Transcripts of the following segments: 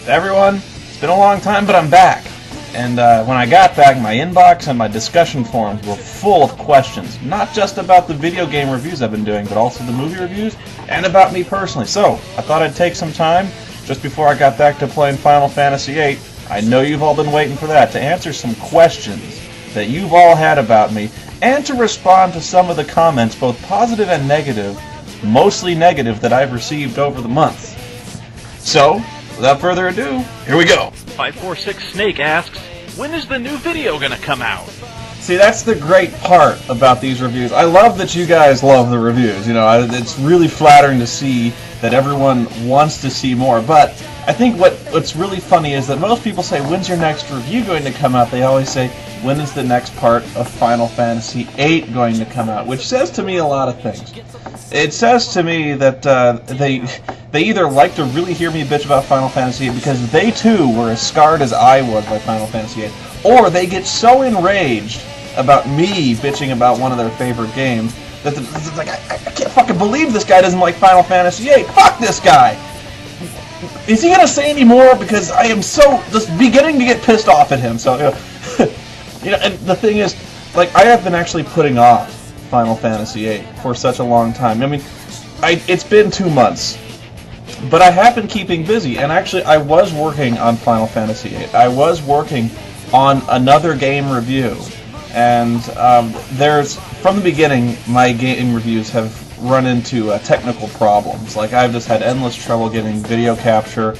Everyone, it's been a long time, but I'm back. And when I got back, my inbox and my discussion forums were full of questions, not just about the video game reviews I've been doing, but also the movie reviews, and about me personally. So, I thought I'd take some time, just before I got back to playing Final Fantasy VIII, I know you've all been waiting for that, to answer some questions that you've all had about me, and to respond to some of the comments, both positive and negative, mostly negative, that I've received over the months. So, without further ado, here we go. 546 Snake asks, when is the new video gonna come out? See, that's the great part about these reviews. I love that you guys love the reviews. You know, it's really flattering to see that everyone wants to see more. But I think what's really funny is that most people say, when's your next review going to come out? They always say, when is the next part of Final Fantasy VIII going to come out? Which says to me a lot of things. It says to me that they either like to really hear me bitch about Final Fantasy VIII because they too were as scarred as I was by Final Fantasy VIII, or they get so enraged about me bitching about one of their favorite games that it's like, I can't fucking believe this guy doesn't like Final Fantasy VIII. Fuck this guy! Is he gonna say any more? Because I am so just beginning to get pissed off at him. So, you know, and the thing is, like, I have been actually putting off Final Fantasy VIII for such a long time. I mean, it's been 2 months, but I have been keeping busy, and actually I was working on Final Fantasy VIII. I was working on another game review, and from the beginning, my game reviews have run into technical problems. Like, I've just had endless trouble getting video capture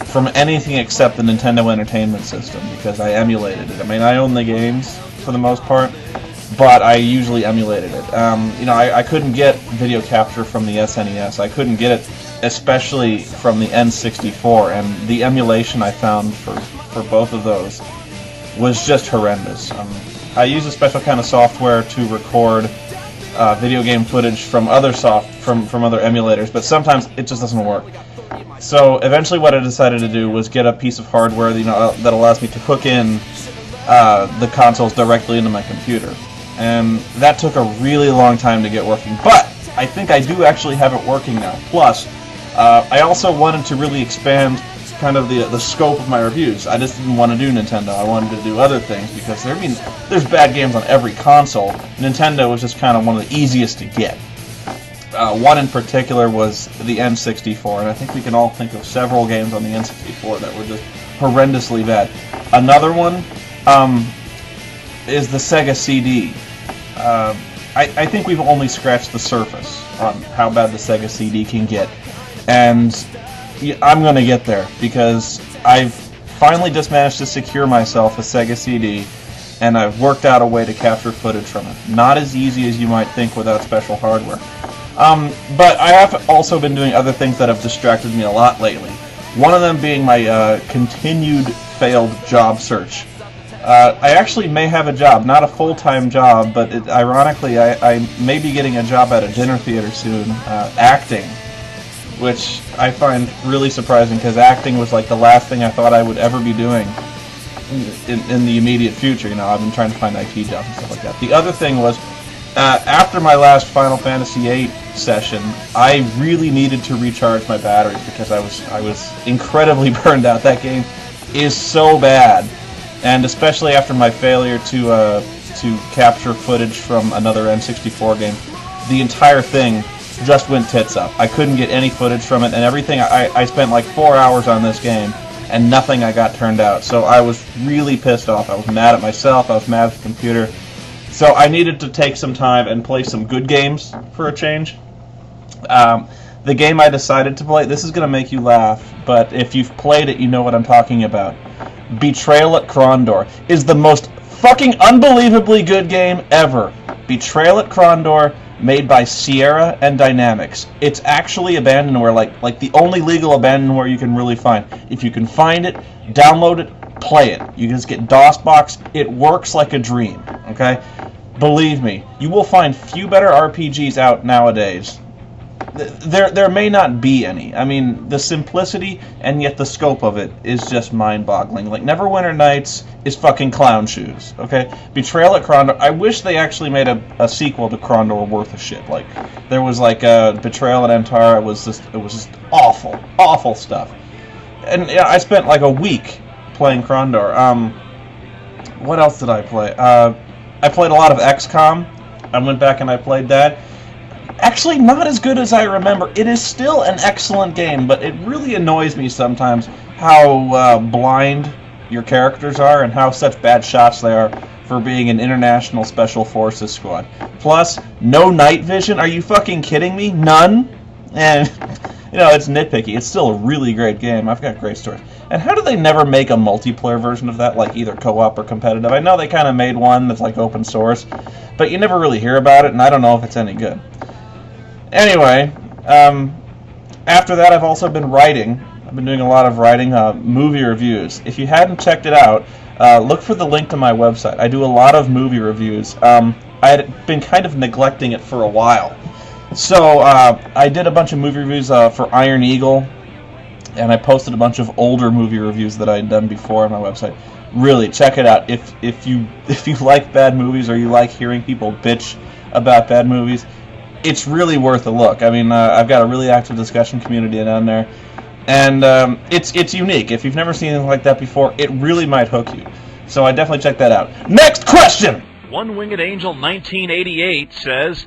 from anything except the Nintendo Entertainment System, because I emulated it. I mean, I own the games for the most part, but I usually emulated it. You know, I couldn't get video capture from the SNES. I couldn't get it, especially from the N64, and the emulation I found for both of those was just horrendous. I use a special kind of software to record video game footage from other from other emulators, but sometimes it just doesn't work. So eventually, what I decided to do was get a piece of hardware that allows me to hook in the consoles directly into my computer, and that took a really long time to get working. But I think I do actually have it working now. Plus, I also wanted to really expand kind of the scope of my reviews. I just didn't want to do Nintendo. I wanted to do other things because there's bad games on every console. Nintendo was just kind of one of the easiest to get. One in particular was the N64, and I think we can all think of several games on the N64 that were just horrendously bad. Another one is the Sega CD. I think we've only scratched the surface on how bad the Sega CD can get, and I'm going to get there, because I've finally just managed to secure myself a Sega CD, and I've worked out a way to capture footage from it. Not as easy as you might think without special hardware. But I have also been doing other things that have distracted me a lot lately. One of them being my continued failed job search. I actually may have a job, not a full-time job, but ironically I may be getting a job at a dinner theater soon, acting, which I find really surprising, because acting was like the last thing I thought I would ever be doing in the immediate future. You know, I've been trying to find IT jobs and stuff like that. The other thing was, after my last Final Fantasy VIII session, I really needed to recharge my battery, because I was incredibly burned out. That game is so bad, and especially after my failure to capture footage from another N64 game, the entire thing just went tits up. I couldn't get any footage from it, and everything. I spent like 4 hours on this game, and nothing I got turned out. So I was really pissed off. I was mad at myself. I was mad at the computer. So I needed to take some time and play some good games for a change. The game I decided to play, this is going to make you laugh, but if you've played it, you know what I'm talking about. Betrayal at Krondor is the most fucking unbelievably good game ever. Betrayal at Krondor, made by Sierra and Dynamics. It's actually abandonware, like the only legal abandonware you can really find. If you can find it, download it, play it. You just get DOSBox. It works like a dream, okay? Believe me, you will find few better RPGs out nowadays there may not be any. I mean, the simplicity and yet the scope of it is just mind-boggling. Like, Neverwinter Nights is fucking clown shoes, okay? Betrayal at Krondor, I wish they actually made a sequel to Krondor worth of shit. Like, there was like Betrayal at Antara, it was just awful stuff. And yeah, I spent like a week playing Krondor. What else did I play? I played a lot of XCOM. I went back and I played that. Actually, not as good as I remember. It is still an excellent game, but it really annoys me sometimes how blind your characters are and how such bad shots they are for being an international special forces squad. Plus, no night vision? Are you fucking kidding me? None? And, you know, it's nitpicky. It's still a really great game. I've got great stories. And how do they never make a multiplayer version of that, like either co-op or competitive? I know they kind of made one that's like open source, but you never really hear about it, and I don't know if it's any good. Anyway, after that I've also been writing. I've been doing a lot of writing movie reviews. If you hadn't checked it out, look for the link to my website. I do a lot of movie reviews. I had been kind of neglecting it for a while. So I did a bunch of movie reviews for Iron Eagle, and I posted a bunch of older movie reviews that I had done before on my website. Really, check it out. If you like bad movies or you like hearing people bitch about bad movies, it's really worth a look. I mean, I've got a really active discussion community down there, and it's unique. If you've never seen anything like that before, it really might hook you. So I definitely check that out. Next question! One Winged Angel 1988 says,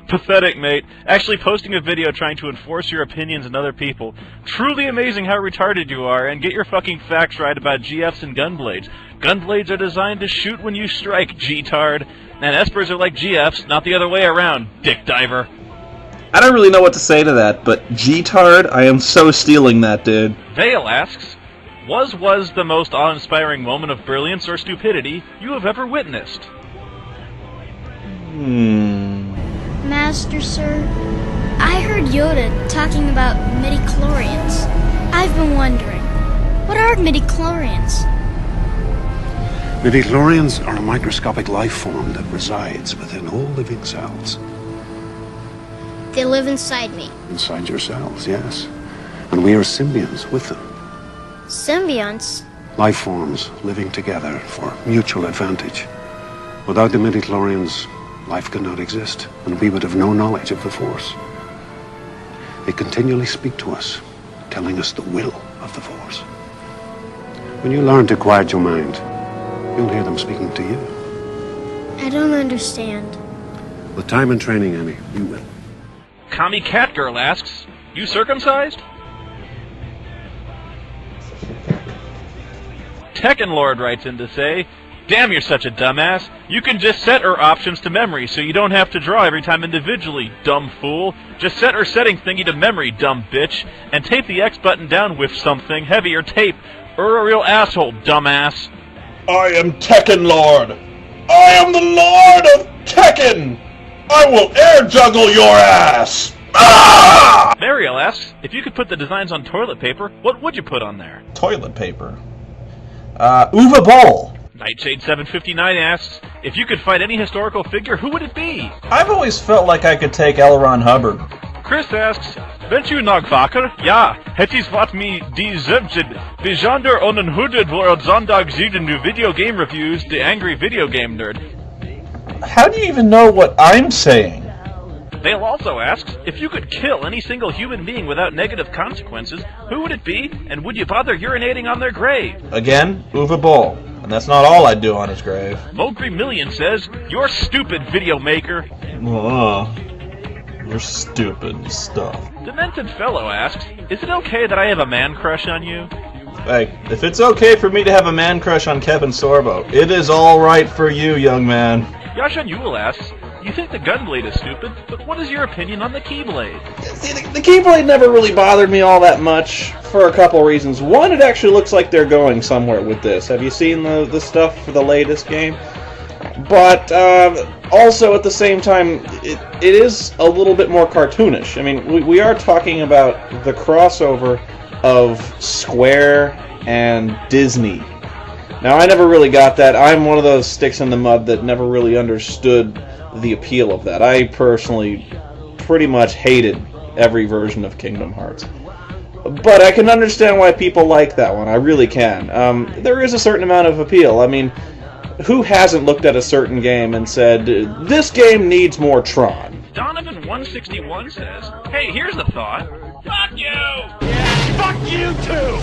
pathetic, mate. Actually posting a video trying to enforce your opinions on other people. Truly amazing how retarded you are, and get your fucking facts right about GFs and gunblades. Gunblades are designed to shoot when you strike, G-tard. And espers are like GFs, not the other way around, dick diver. I don't really know what to say to that, but G-tard, I am so stealing that, dude. Vale asks, was the most awe-inspiring moment of brilliance or stupidity you have ever witnessed? Master, sir, I heard Yoda talking about midichlorians. I've been wondering, what are midichlorians? Midichlorians are a microscopic life form that resides within all living cells. They live inside me. Inside your cells, yes. And we are symbionts with them. Symbionts? Life forms living together for mutual advantage. Without the midichlorians, life could not exist, and we would have no knowledge of the Force. They continually speak to us, telling us the will of the Force. When you learn to quiet your mind, you'll hear them speaking to you. I don't understand. With time and training, Annie, you will. Kami Catgirl asks, you circumcised? Tekken Lord writes in to say, damn, you're such a dumbass. You can just set her options to memory so you don't have to draw every time individually, dumb fool. Just set her setting thingy to memory, dumb bitch, and tape the X button down with something, heavier tape. Or a real asshole, dumbass. I am Tekken Lord. I am the Lord of Tekken. I will air juggle your ass. Ah! Mariel asks, if you could put the designs on toilet paper, what would you put on there? Toilet paper. Uwe Boll. Nightshade 759 asks, if you could fight any historical figure, who would it be? I've always felt like I could take L. Ron Hubbard. Chris asks, bent you nog vaker? Ja, het is wat me die zevjed. Bijzonder onenhoeded wordt zondag zieden nu video game reviews, the angry video game nerd. How do you even know what I'm saying? Vale also asks, if you could kill any single human being without negative consequences, who would it be, and would you bother urinating on their grave? Again, Uwe Boll. And that's not all I'd do on his grave. Mogri Million says, you're stupid, video maker. You're stupid stuff. Demented Fellow asks, is it okay that I have a man crush on you? Hey, if it's okay for me to have a man crush on Kevin Sorbo, it is all right for you, young man. Yashan Yule asks, you think the Gunblade is stupid, but what is your opinion on the Keyblade? See, the Keyblade never really bothered me all that much for a couple reasons. One, it actually looks like they're going somewhere with this. Have you seen the stuff for the latest game? But also, at the same time, it is a little bit more cartoonish. I mean, we are talking about the crossover of Square and Disney. Now, I never really got that. I'm one of those sticks in the mud that never really understood the appeal of that. I personally pretty much hated every version of Kingdom Hearts. But I can understand why people like that one. I really can. There is a certain amount of appeal. I mean, who hasn't looked at a certain game and said, this game needs more Tron? Donovan161 says, hey, here's a thought. Fuck you! Yeah, fuck you too!